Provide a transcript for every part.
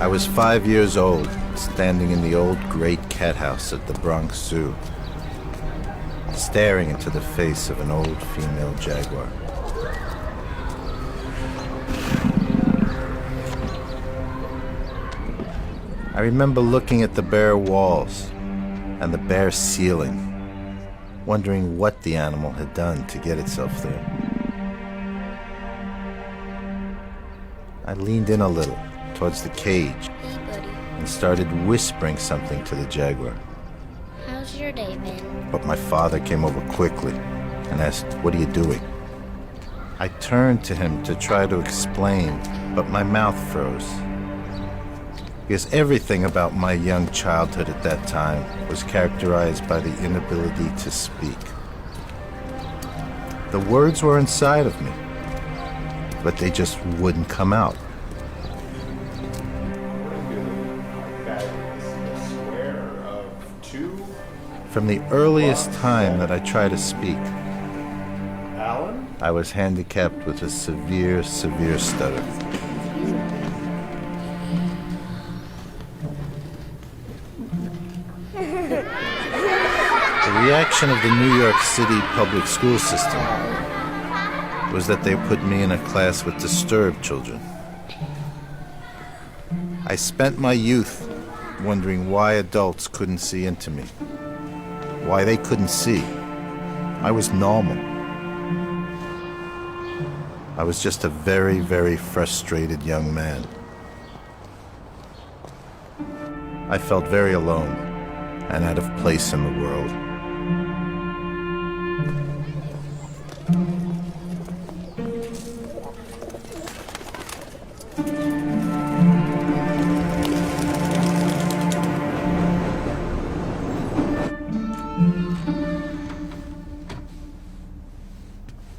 I was 5 years old, standing in the old great cat house at the Bronx Zoo, staring into the face of an old female jaguar. I remember looking at the bare walls and the bare ceiling, wondering what the animal had done to get itself there. I leaned in a little towards the cage and started whispering something to the jaguar. How's your day been? But my father came over quickly and asked, "What are you doing?" I turned to him to try to explain, but my mouth froze. Because everything about my young childhood at that time was characterized by the inability to speak. The words were inside of me, but they just wouldn't come out. From the earliest time that I tried to speak, I was handicapped with a severe stutter. The reaction of the New York City public school system was that they put me in a class with disturbed children. I spent my youth wondering why adults couldn't see into me, why they couldn't see. I was normal. I was just a very frustrated young man. I felt very alone and out of place in the world.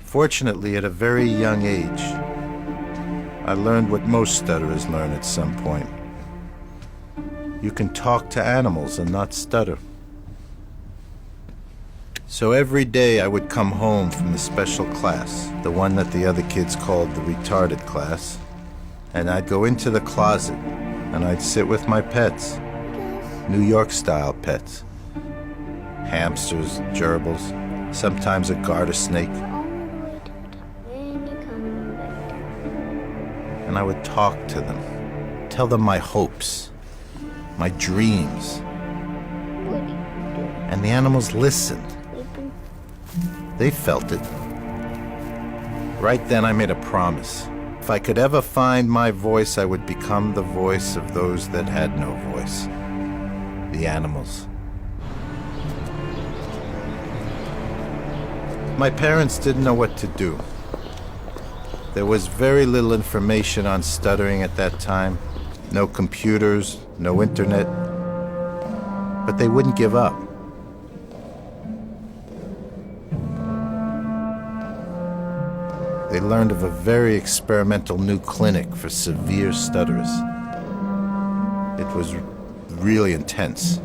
Fortunately, at a very young age, I learned what most stutterers learn at some point. You can talk to animals and not stutter. So every day I would come home from the special class, the one that the other kids called the retarded class, and I'd go into the closet and I'd sit with my pets, New York-style pets, hamsters, gerbils, sometimes a garter snake. And I would talk to them, tell them my hopes, my dreams. And the animals listened. They felt it. Right then I made a promise. If I could ever find my voice, I would become the voice of those that had no voice. The animals. My parents didn't know what to do. There was very little information on stuttering at that time. No computers, no internet. But they wouldn't give up. They learned of a very experimental new clinic for severe stutterers. It was really intense.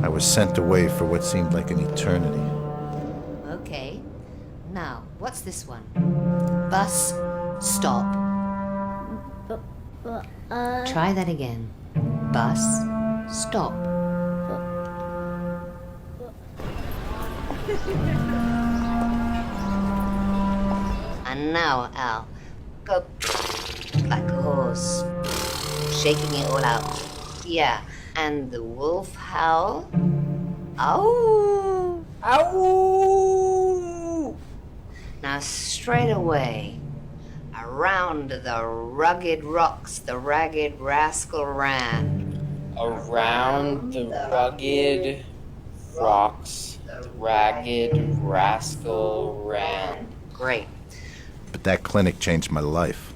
I was sent away for what seemed like an eternity. Okay. Now, what's this one? Bus, stop. Try that again. Bus, stop. And now, Al, go like a horse, shaking it all out. Yeah, and the wolf howl. Ow! Ow! Now straight away, around the rugged rocks, the ragged rascal ran. Around the rugged rocks, the ragged rascal ran. Great. But that clinic changed my life.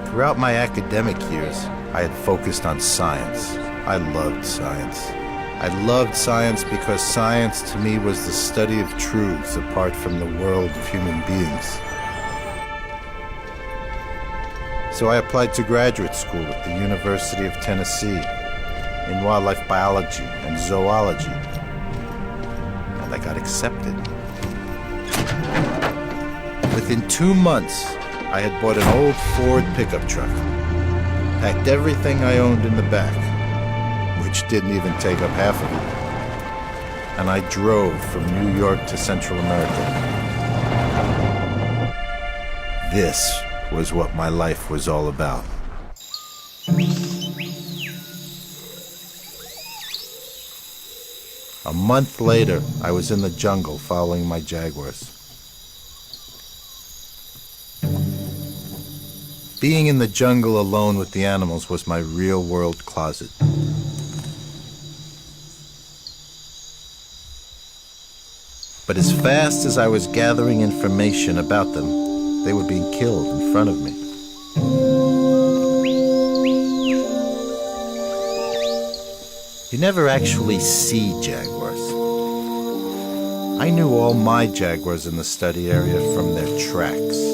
Throughout my academic years, I had focused on science. I loved science. I loved science because science to me was the study of truths apart from the world of human beings. So I applied to graduate school at the University of Tennessee in wildlife biology and zoology, and I got accepted. Within 2 months, I had bought an old Ford pickup truck. packed everything I owned in the back, which didn't even take up half of it, and I drove from New York to Central America. This was what my life was all about. A month later, I was in the jungle following my jaguars. Being in the jungle alone with the animals was my real-world closet. But as fast as I was gathering information about them, they were being killed in front of me. You never actually see jaguars. I knew all my jaguars in the study area from their tracks.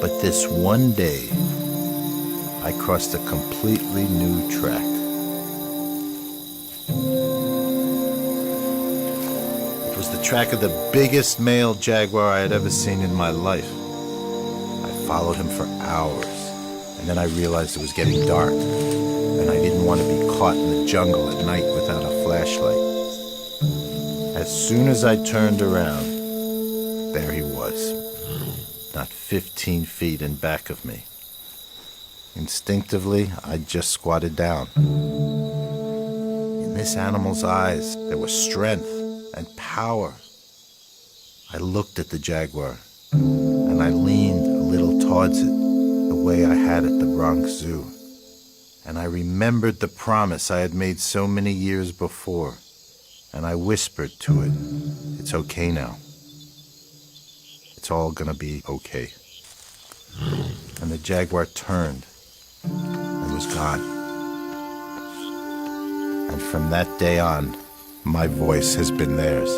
But this one day, I crossed a completely new track. It was the track of the biggest male jaguar I had ever seen in my life. I followed him for hours, and then I realized it was getting dark, and I didn't want to be caught in the jungle at night without a flashlight. As soon as I turned around, there he was, not 15 feet in back of me. Instinctively, I just squatted down. In this animal's eyes, there was strength and power. I looked at the jaguar, and I leaned a little towards it, the way I had at the Bronx Zoo. And I remembered the promise I had made so many years before, and I whispered to it, "It's okay now. It's all gonna be okay." And the jaguar turned and was gone. And from that day on, my voice has been theirs.